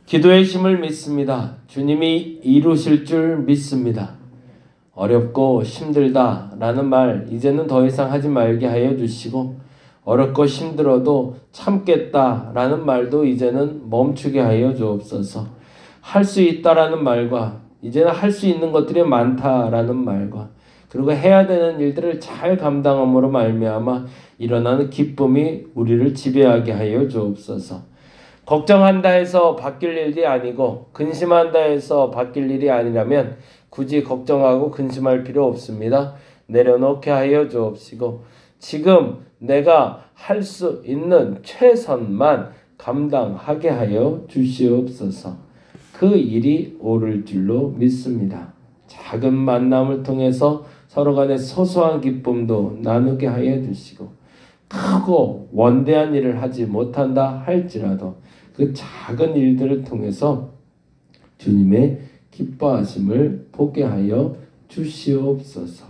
기도의 힘을 믿습니다. 주님이 이루실 줄 믿습니다. 어렵고 힘들다라는 말 이제는 더 이상 하지 말게 하여 주시고, 어렵고 힘들어도 참겠다라는 말도 이제는 멈추게 하여 주옵소서. 할 수 있다라는 말과 이제는 할 수 있는 것들이 많다라는 말과, 그리고 해야 되는 일들을 잘 감당함으로 말미암아 일어나는 기쁨이 우리를 지배하게 하여 주옵소서. 걱정한다 해서 바뀔 일이 아니고 근심한다 해서 바뀔 일이 아니라면 굳이 걱정하고 근심할 필요 없습니다. 내려놓게 하여 주옵시고, 지금 내가 할 수 있는 최선만 감당하게 하여 주시옵소서. 그 일이 옳을 줄로 믿습니다. 작은 만남을 통해서 서로 간의 소소한 기쁨도 나누게 하여 주시고, 크고 원대한 일을 하지 못한다 할지라도 그 작은 일들을 통해서 주님의 기뻐하심을 보게 하여 주시옵소서.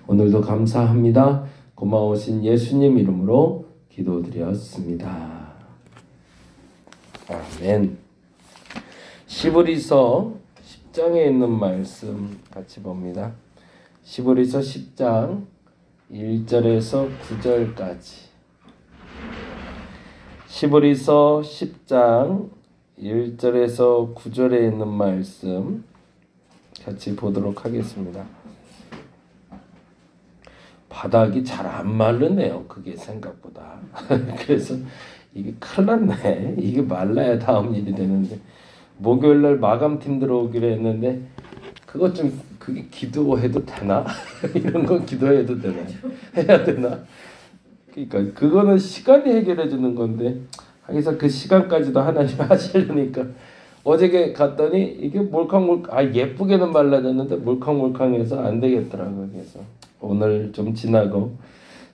오늘도 감사합니다. 고마우신 예수님 이름으로 기도드렸습니다. 아멘. 시브리서 10장에 있는 말씀 같이 봅니다. 시브리서 10장 1절에서 9절까지. 시브리서 10장 1절에서 9절에 있는 말씀 같이 보도록 하겠습니다. 바닥이 잘 안 마르네요. 그게 생각보다. 그래서 이게 큰일 났네. 이게 말라야 다음 일이 되는데, 목요일날 마감팀 들어오기로 했는데 그것 좀, 그게 기도해도 되나? 이런 건 기도해도 되나? 해야 되나? 그러니까 그거는 시간이 해결해 주는 건데, 그래서 그 시간까지도 하나님 하시려니까 어저께 갔더니 이게 몰캉몰캉, 예쁘게는 말라졌는데 몰캉몰캉해서 안 되겠더라고요. 그래서 오늘 좀 지나고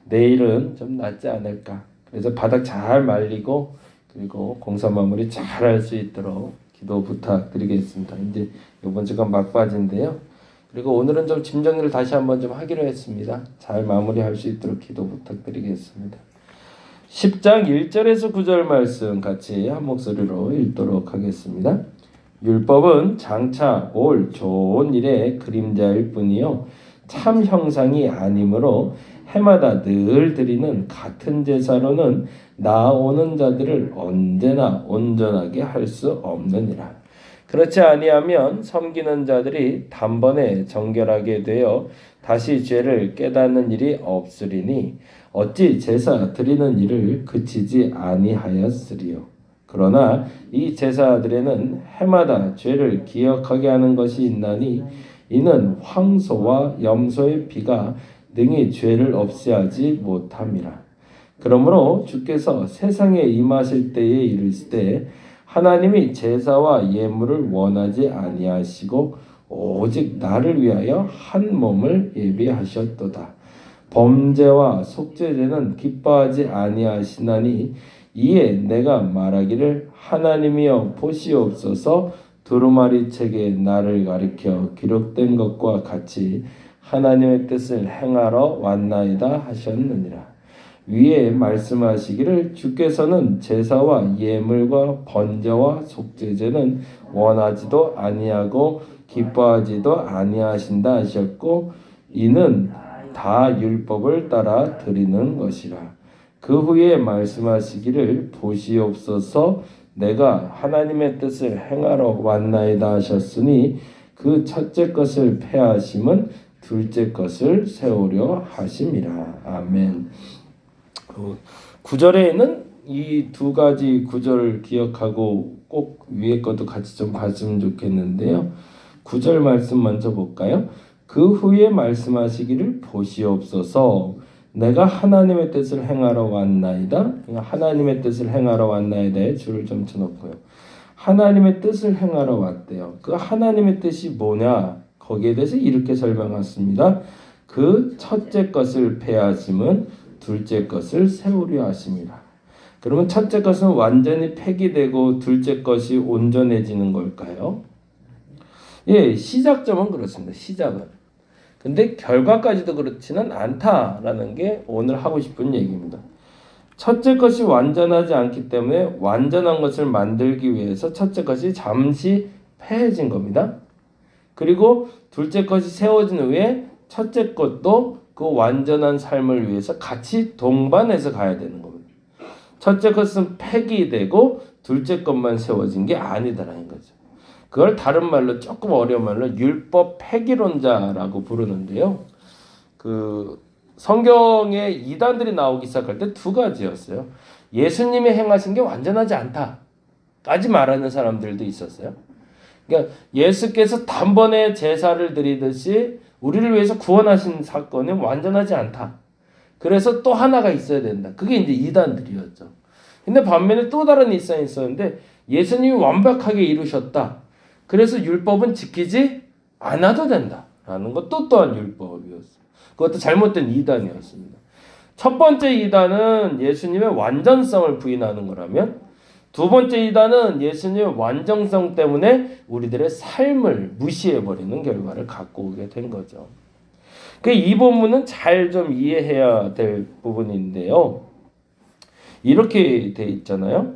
내일은 좀 낫지 않을까. 그래서 바닥 잘 말리고 그리고 공사 마무리 잘 할 수 있도록 기도 부탁드리겠습니다. 이제 이번 주가 막바지인데요. 그리고 오늘은 좀 짐 정리를 다시 한번 좀 하기로 했습니다. 잘 마무리할 수 있도록 기도 부탁드리겠습니다. 10장 1절에서 9절 말씀 같이 한 목소리로 읽도록 하겠습니다. 율법은 장차 올 좋은 일의 그림자일 뿐이요 참 형상이 아니므로 해마다 늘 드리는 같은 제사로는 나아오는 자들을 언제나 온전하게 할 수 없느니라. 그렇지 아니하면 섬기는 자들이 단번에 정결하게 되어 다시 죄를 깨닫는 일이 없으리니 어찌 제사 드리는 일을 그치지 아니하였으리요. 그러나 이 제사들에는 해마다 죄를 기억하게 하는 것이 있나니 이는 황소와 염소의 피가 능히 죄를 없애하지 못함이라. 그러므로 주께서 세상에 임하실 때에 이르시되 하나님이 제사와 예물을 원하지 아니하시고 오직 나를 위하여 한 몸을 예비하셨도다. 범죄와 속죄제는 기뻐하지 아니하시나니 이에 내가 말하기를 하나님이여 보시옵소서 두루마리 책에 나를 가리켜 기록된 것과 같이 하나님의 뜻을 행하러 왔나이다 하셨느니라. 위에 말씀하시기를 주께서는 제사와 예물과 번제와 속죄제는 원하지도 아니하고 기뻐하지도 아니하신다 하셨고 이는 다 율법을 따라 드리는 것이라. 그 후에 말씀하시기를 보시옵소서 내가 하나님의 뜻을 행하러 왔나이다 하셨으니 그 첫째 것을 폐하심은 둘째 것을 세우려 하심이라. 아멘. 9절에는 이 두 가지 구절을 기억하고 꼭 위에 것도 같이 좀 봤으면 좋겠는데요. 9절 말씀 먼저 볼까요? 그 후에 말씀하시기를 보시옵소서 내가 하나님의 뜻을 행하러 왔나이다. 하나님의 뜻을 행하러 왔나이다에 줄을 좀 쳐놓고요. 하나님의 뜻을 행하러 왔대요. 그 하나님의 뜻이 뭐냐? 거기에 대해서 이렇게 설명했습니다. 그 첫째 것을 폐하심은 둘째 것을 세우려 하심이라. 그러면 첫째 것은 완전히 폐기되고 둘째 것이 온전해지는 걸까요? 예, 시작점은 그렇습니다. 시작은. 근데 결과까지도 그렇지는 않다라는 게 오늘 하고 싶은 얘기입니다. 첫째 것이 완전하지 않기 때문에 완전한 것을 만들기 위해서 첫째 것이 잠시 패해진 겁니다. 그리고 둘째 것이 세워진 후에 첫째 것도 그 완전한 삶을 위해서 같이 동반해서 가야 되는 겁니다. 첫째 것은 폐기되고 둘째 것만 세워진 게 아니다라는 거죠. 그걸 다른 말로 조금 어려운 말로 율법 폐기론자라고 부르는데요. 그 성경에 이단들이 나오기 시작할 때 두 가지였어요. 예수님이 행하신 게 완전하지 않다까지 말하는 사람들도 있었어요. 그러니까 예수께서 단번에 제사를 드리듯이 우리를 위해서 구원하신 사건은 완전하지 않다. 그래서 또 하나가 있어야 된다. 그게 이제 이단들이었죠. 근데 반면에 또 다른 입장이 있었는데 예수님이 완벽하게 이루셨다. 그래서 율법은 지키지 않아도 된다라는 것도 또한 율법이었어요. 그것도 잘못된 이단이었습니다. 첫 번째 이단은 예수님의 완전성을 부인하는 거라면 두 번째 이단은 예수님의 완전성 때문에 우리들의 삶을 무시해버리는 결과를 갖고 오게 된 거죠. 이 본문은 잘 좀 이해해야 될 부분인데요. 이렇게 돼 있잖아요.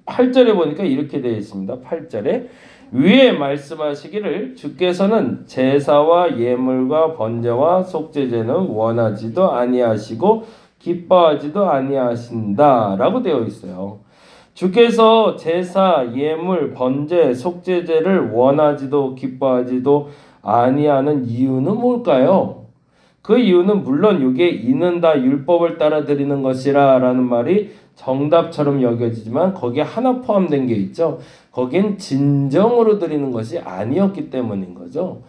8절에 보니까 이렇게 되어 있습니다. 8절에 위에 말씀하시기를 주께서는 제사와 예물과 번제와 속죄제는 원하지도 아니하시고 기뻐하지도 아니하신다라고 되어 있어요. 주께서 제사, 예물, 번제, 속죄제를 원하지도 기뻐하지도 아니하는 이유는 뭘까요? 그 이유는 물론 이게 이는 다 율법을 따라 드리는 것이라 라는 말이 정답처럼 여겨지지만 거기에 하나 포함된 게 있죠. 거긴 진정으로 드리는 것이 아니었기 때문인 거죠.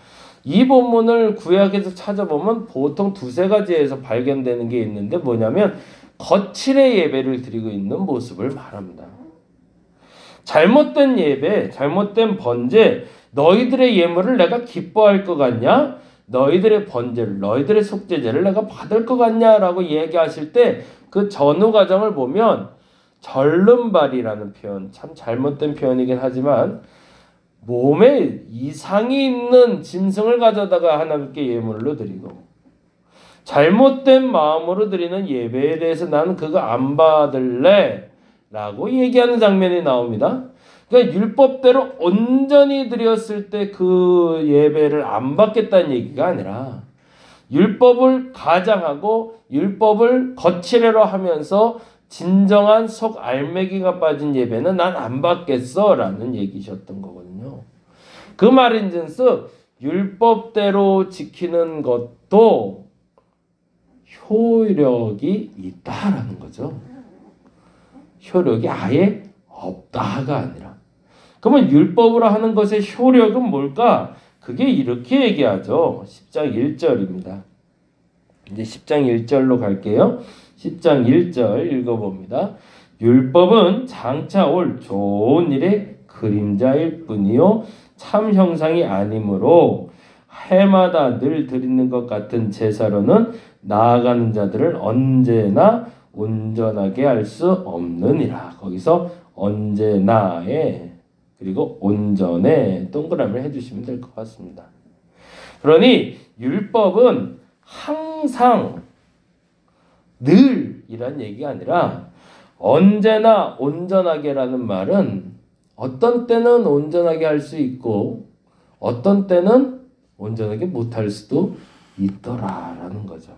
이 본문을 구약에서 찾아보면 보통 두세 가지에서 발견되는 게 있는데 뭐냐면 거칠의 예배를 드리고 있는 모습을 말합니다. 잘못된 예배, 잘못된 번제, 너희들의 예물을 내가 기뻐할 것 같냐? 너희들의 번제를, 너희들의 속죄제를 내가 받을 것 같냐라고 얘기하실 때 그 전후 과정을 보면 절름발이라는 표현, 참 잘못된 표현이긴 하지만 몸에 이상이 있는 짐승을 가져다가 하나님께 예물로 드리고 잘못된 마음으로 드리는 예배에 대해서 나는 그거 안 받을래 라고 얘기하는 장면이 나옵니다. 그러니까 율법대로 온전히 드렸을 때 그 예배를 안 받겠다는 얘기가 아니라 율법을 가장하고 율법을 거칠애로 하면서 진정한 속 알매기가 빠진 예배는 난 안 받겠어 라는 얘기셨던 거거든요. 그 말인즉슨 율법대로 지키는 것도 효력이 있다라는 거죠. 효력이 아예 없다가 아니라. 그러면 율법으로 하는 것의 효력은 뭘까? 그게 이렇게 얘기하죠. 10장 1절입니다. 이제 10장 1절로 갈게요. 10장 1절 읽어봅니다. 율법은 장차 올 좋은 일의 그림자일 뿐이요 참 형상이 아니므로 해마다 늘 드리는 것 같은 제사로는 나아가는 자들을 언제나 온전하게 할 수 없느니라. 거기서 언제나에 그리고 온전에 동그라미를 해주시면 될 것 같습니다. 그러니 율법은 항상 늘이란 얘기가 아니라 언제나 온전하게라는 말은 어떤 때는 온전하게 할 수 있고 어떤 때는 온전하게 못할 수도 있더라라는 거죠.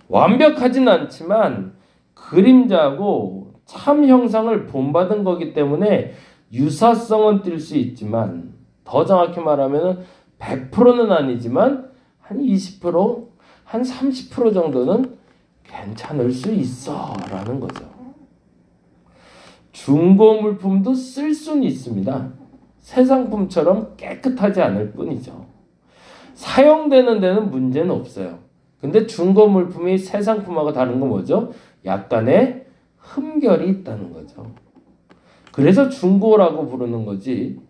완벽하진 않지만 그림자고 참 형상을 본받은 거기 때문에 유사성은 띌 수 있지만 더 정확히 말하면 100%는 아니지만 한 20%, 한 30% 정도는 괜찮을 수 있어 라는 거죠. 중고 물품도 쓸 수는 있습니다. 새 상품처럼 깨끗하지 않을 뿐이죠. 사용되는 데는 문제는 없어요. 근데 중고 물품이 새 상품하고 다른 건 뭐죠? 약간의 흠결이 있다는 거죠. 그래서 중고라고 부르는 거지.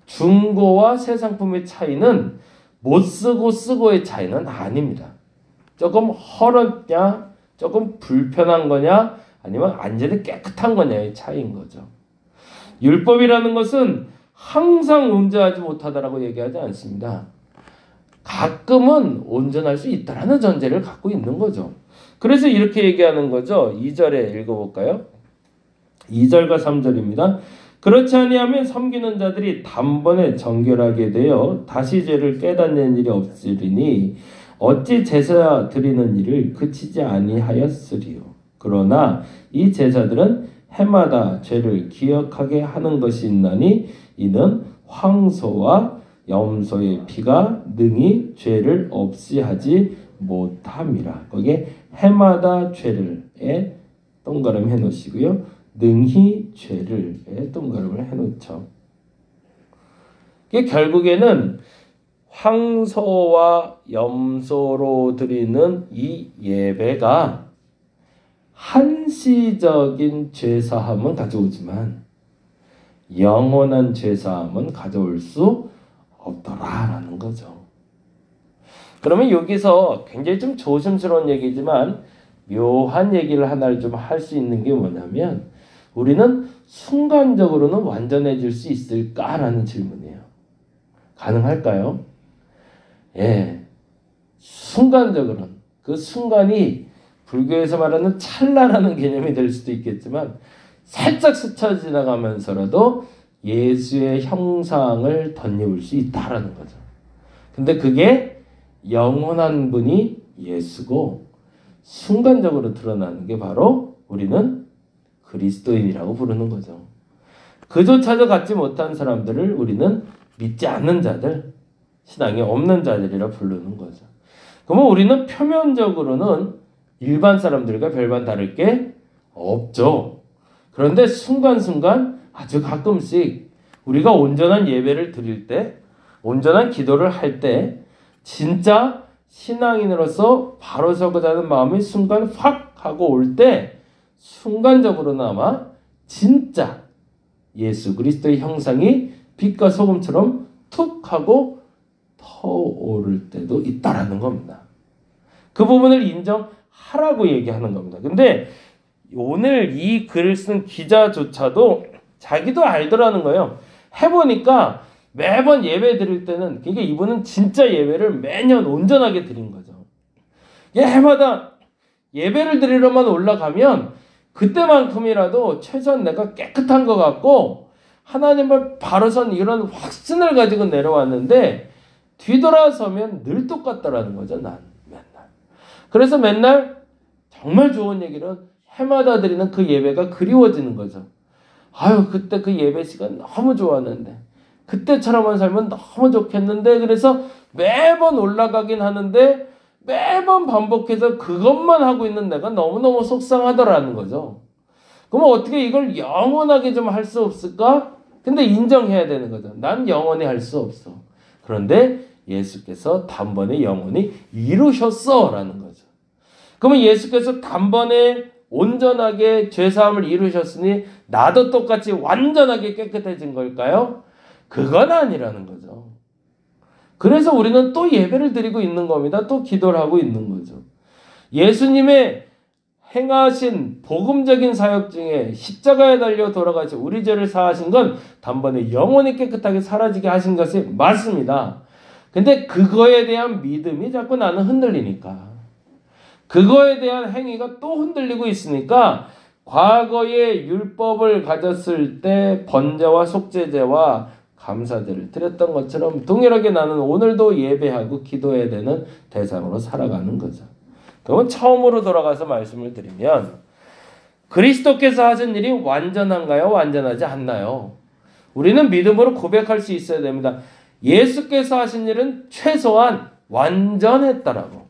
중고와 새 상품의 차이는 못 쓰고 쓰고의 차이는 아닙니다. 조금 헐었냐, 조금 불편한 거냐, 아니면 완전히 깨끗한 거냐의 차이인 거죠. 율법이라는 것은 항상 온전하지 못하다라고 얘기하지 않습니다. 가끔은 온전할 수 있다라는 전제를 갖고 있는 거죠. 그래서 이렇게 얘기하는 거죠. 2절에 읽어볼까요? 2절과 3절입니다. 그렇지 아니하면 섬기는 자들이 단번에 정결하게 되어 다시 죄를 깨닫는 일이 없으리니 어찌 제사 드리는 일을 그치지 아니하였으리요. 그러나 이 제사들은 해마다 죄를 기억하게 하는 것이 있나니 이는 황소와 염소의 피가 능히 죄를 없이 하지 못함이라. 거기에 해마다 죄를 동그라미 해놓으시고요. 능히 죄를 동그라미를 해놓죠. 이게 결국에는 황소와 염소로 드리는 이 예배가 한시적인 죄사함은 가져오지만 영원한 죄사함은 가져올 수 없더라라는 거죠. 그러면 여기서 굉장히 좀 조심스러운 얘기지만 묘한 얘기를 하나를 좀 할 수 있는 게 뭐냐면 우리는 순간적으로는 완전해질 수 있을까라는 질문이에요. 가능할까요? 예, 순간적으로는 그 순간이 불교에서 말하는 찰나라는 개념이 될 수도 있겠지만 살짝 스쳐 지나가면서라도 예수의 형상을 덧입을 수 있다라는 거죠. 근데 그게 영원한 분이 예수고 순간적으로 드러나는 게 바로 우리는 그리스도인이라고 부르는 거죠. 그조차도 갖지 못한 사람들을 우리는 믿지 않는 자들, 신앙이 없는 자들이라 부르는 거죠. 그러면 우리는 표면적으로는 일반 사람들과 별반 다를 게 없죠. 그런데 순간순간 아주 가끔씩 우리가 온전한 예배를 드릴 때, 온전한 기도를 할 때 진짜 신앙인으로서 바로 서고자 하는 마음이 순간 확 하고 올 때 순간적으로나마 진짜 예수 그리스도의 형상이 빛과 소금처럼 툭 하고 터오를 때도 있다라는 겁니다. 그 부분을 인정하라고 얘기하는 겁니다. 근데 오늘 이 글을 쓴 기자조차도 자기도 알더라는 거예요. 해보니까 매번 예배 드릴 때는 그러니까 이분은 진짜 예배를 매년 온전하게 드린 거죠. 해마다 예배를 드리러만 올라가면 그때만큼이라도 최소한 내가 깨끗한 것 같고 하나님을 바로 선 이런 확신을 가지고 내려왔는데 뒤돌아서면 늘 똑같다라는 거죠. 난 맨날. 그래서 맨날 정말 좋은 얘기는 해마다 드리는 그 예배가 그리워지는 거죠. 아유 그때 그 예배 시간 너무 좋았는데 그때처럼만 살면 너무 좋겠는데 그래서 매번 올라가긴 하는데 매번 반복해서 그것만 하고 있는 내가 너무너무 속상하더라는 거죠. 그럼 어떻게 이걸 영원하게 좀 할 수 없을까? 근데 인정해야 되는 거죠. 난 영원히 할 수 없어. 그런데 예수께서 단번에 영원히 이루셨어 라는 거죠. 그러면 예수께서 단번에 온전하게 죄사함을 이루셨으니 나도 똑같이 완전하게 깨끗해진 걸까요? 그건 아니라는 거죠. 그래서 우리는 또 예배를 드리고 있는 겁니다. 또 기도를 하고 있는 거죠. 예수님의 행하신 복음적인 사역 중에 십자가에 달려 돌아가셔 우리 죄를 사하신 건 단번에 영원히 깨끗하게 사라지게 하신 것이 맞습니다. 근데 그거에 대한 믿음이 자꾸 나는 흔들리니까 그거에 대한 행위가 또 흔들리고 있으니까 과거에 율법을 가졌을 때 번제와 속죄제와 감사제를 드렸던 것처럼 동일하게 나는 오늘도 예배하고 기도해야 되는 대상으로 살아가는 거죠. 그러면 처음으로 돌아가서 말씀을 드리면 그리스도께서 하신 일이 완전한가요? 완전하지 않나요? 우리는 믿음으로 고백할 수 있어야 됩니다. 예수께서 하신 일은 최소한 완전했다라고.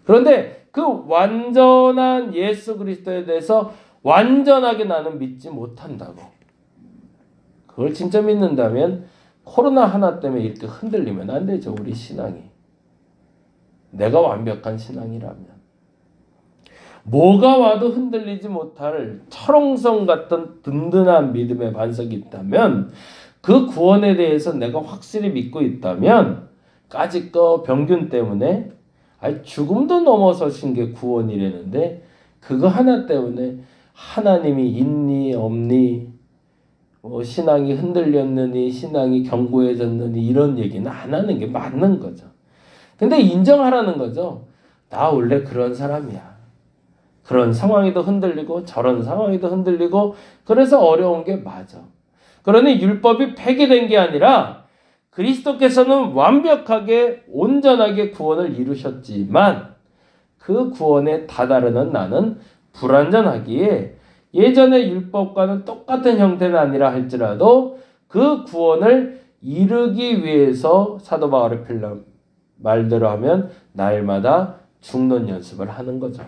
그런데 그 완전한 예수 그리스도에 대해서 완전하게 나는 믿지 못한다고. 그걸 진짜 믿는다면 코로나 하나 때문에 이렇게 흔들리면 안 되죠. 우리 신앙이. 내가 완벽한 신앙이라면. 뭐가 와도 흔들리지 못할 철옹성 같은 든든한 믿음의 반석이 있다면 그 구원에 대해서 내가 확실히 믿고 있다면 까짓거 병균 때문에 죽음도 넘어서신 게 구원이라는데 그거 하나 때문에 하나님이 있니 없니 신앙이 흔들렸느니 신앙이 견고해졌느니 이런 얘기는 안 하는 게 맞는 거죠. 근데 인정하라는 거죠. 나 원래 그런 사람이야. 그런 상황에도 흔들리고 저런 상황에도 흔들리고 그래서 어려운 게 맞아. 그러니 율법이 폐기된 게 아니라 그리스도께서는 완벽하게 온전하게 구원을 이루셨지만 그 구원에 다다르는 나는 불완전하기에 예전의 율법과는 똑같은 형태는 아니라 할지라도 그 구원을 이루기 위해서 사도 바울의 말대로 하면 날마다 죽는 연습을 하는 거죠.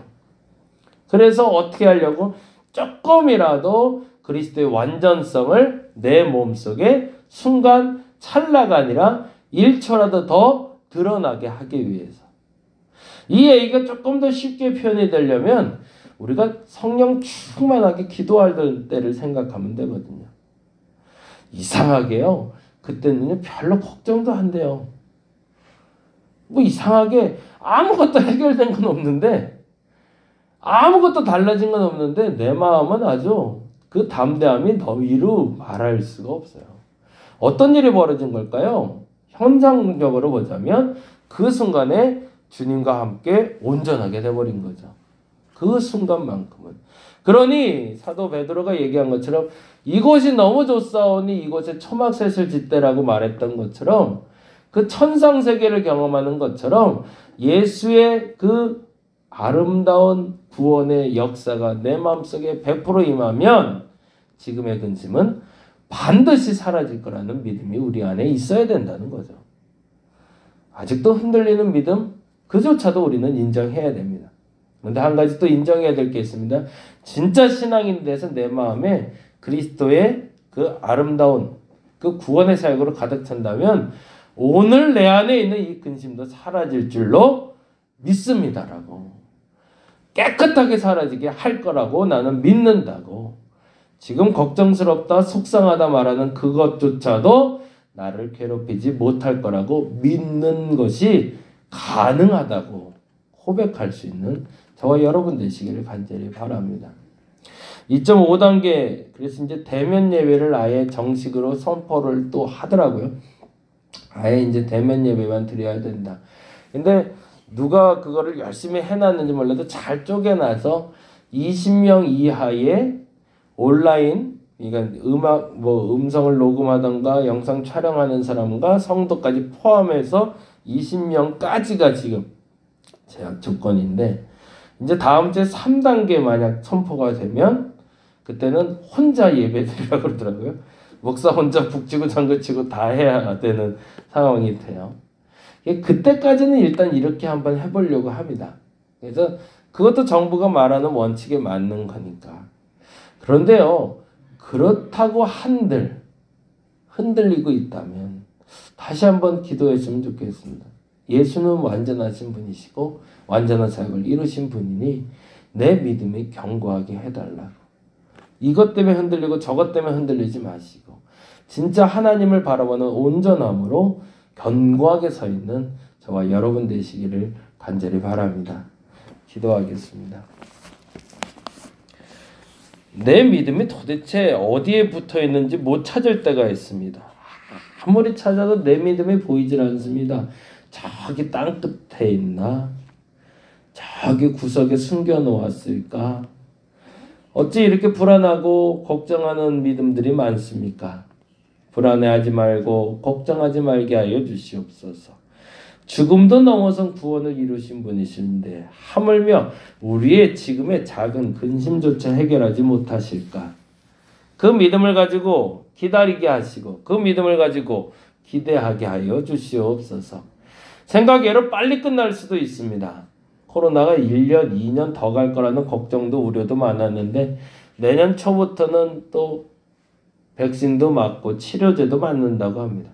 그래서 어떻게 하려고? 조금이라도 그리스도의 완전성을 내 몸속에 순간 찰나가 아니라 1초라도 더 드러나게 하기 위해서. 이 얘기가 조금 더 쉽게 표현이 되려면 우리가 성령 충만하게 기도할 때를 생각하면 되거든요. 이상하게요. 그때는요 별로 걱정도 안 돼요. 뭐 이상하게 아무것도 해결된 건 없는데 아무것도 달라진 건 없는데 내 마음은 아주 그 담대함이 너희로 말할 수가 없어요. 어떤 일이 벌어진 걸까요? 현상적으로 보자면 그 순간에 주님과 함께 온전하게 돼버린 거죠. 그 순간만큼은. 그러니 사도 베드로가 얘기한 것처럼 이곳이 너무 좋사오니 이곳에 초막셋을 짓대라고 말했던 것처럼 그 천상세계를 경험하는 것처럼 예수의 그 아름다운 구원의 역사가 내 마음속에 100% 임하면 지금의 근심은 반드시 사라질 거라는 믿음이 우리 안에 있어야 된다는 거죠. 아직도 흔들리는 믿음 그조차도 우리는 인정해야 됩니다. 그런데 한 가지 또 인정해야 될 게 있습니다. 진짜 신앙인에 대해서 내 마음에 그리스도의 그 아름다운 그 구원의 사역으로 가득 찬다면 오늘 내 안에 있는 이 근심도 사라질 줄로 믿습니다라고. 깨끗하게 사라지게 할 거라고 나는 믿는다고. 지금 걱정스럽다, 속상하다 말하는 그것조차도 나를 괴롭히지 못할 거라고 믿는 것이 가능하다고 고백할 수 있는 저와 여러분 되시기를 간절히 바랍니다. 2.5단계, 그래서 이제 대면 예배를 아예 정식으로 선포를 또 하더라고요. 아예 이제 대면 예배만 드려야 된다. 근데 누가 그거를 열심히 해놨는지 몰라도 잘 쪼개놔서 20명 이하의 온라인, 그러니까 음성을 녹음하던가 영상 촬영하는 사람과 성도까지 포함해서 20명까지가 지금 제약 조건인데, 이제 다음 주에 3단계 만약 선포가 되면 그때는 혼자 예배드리라고 그러더라고요. 목사 혼자 북치고 장구치고 다 해야 되는 상황이 돼요. 그때까지는 일단 이렇게 한번 해보려고 합니다. 그래서 그것도 정부가 말하는 원칙에 맞는 거니까. 그런데요, 그렇다고 한들 흔들리고 있다면 다시 한번 기도했으면 좋겠습니다. 예수는 완전하신 분이시고 완전한 사역을 이루신 분이니 내 믿음이 견고하게 해달라고. 이것 때문에 흔들리고 저것 때문에 흔들리지 마시고 진짜 하나님을 바라보는 온전함으로 견고하게 서 있는 저와 여러분 되시기를 간절히 바랍니다. 기도하겠습니다. 내 믿음이 도대체 어디에 붙어 있는지 못 찾을 때가 있습니다. 아무리 찾아도 내 믿음이 보이질 않습니다. 저기 땅 끝에 있나? 저기 구석에 숨겨 놓았을까? 어찌 이렇게 불안하고 걱정하는 믿음들이 많습니까? 불안해하지 말고 걱정하지 말게 하여 주시옵소서. 죽음도 넘어선 구원을 이루신 분이신데 하물며 우리의 지금의 작은 근심조차 해결하지 못하실까? 그 믿음을 가지고 기다리게 하시고 그 믿음을 가지고 기대하게 하여 주시옵소서. 생각외로 빨리 끝날 수도 있습니다. 코로나가 1년, 2년 더 갈 거라는 걱정도 우려도 많았는데 내년 초부터는 또 백신도 맞고 치료제도 맞는다고 합니다.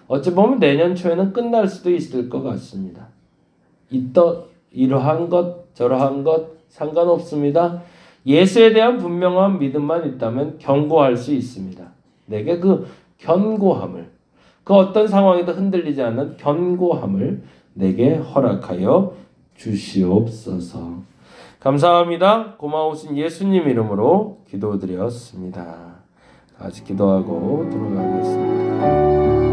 어찌 보면 내년 초에는 끝날 수도 있을 것 같습니다. 이러한 것 저러한 것 상관없습니다. 예수에 대한 분명한 믿음만 있다면 견고할 수 있습니다. 내게 그 견고함을, 그 어떤 상황에도 흔들리지 않는 견고함을 내게 허락하여 주시옵소서. 감사합니다. 고마우신 예수님 이름으로 기도드렸습니다. 아직 기도하고 들어가겠습니다.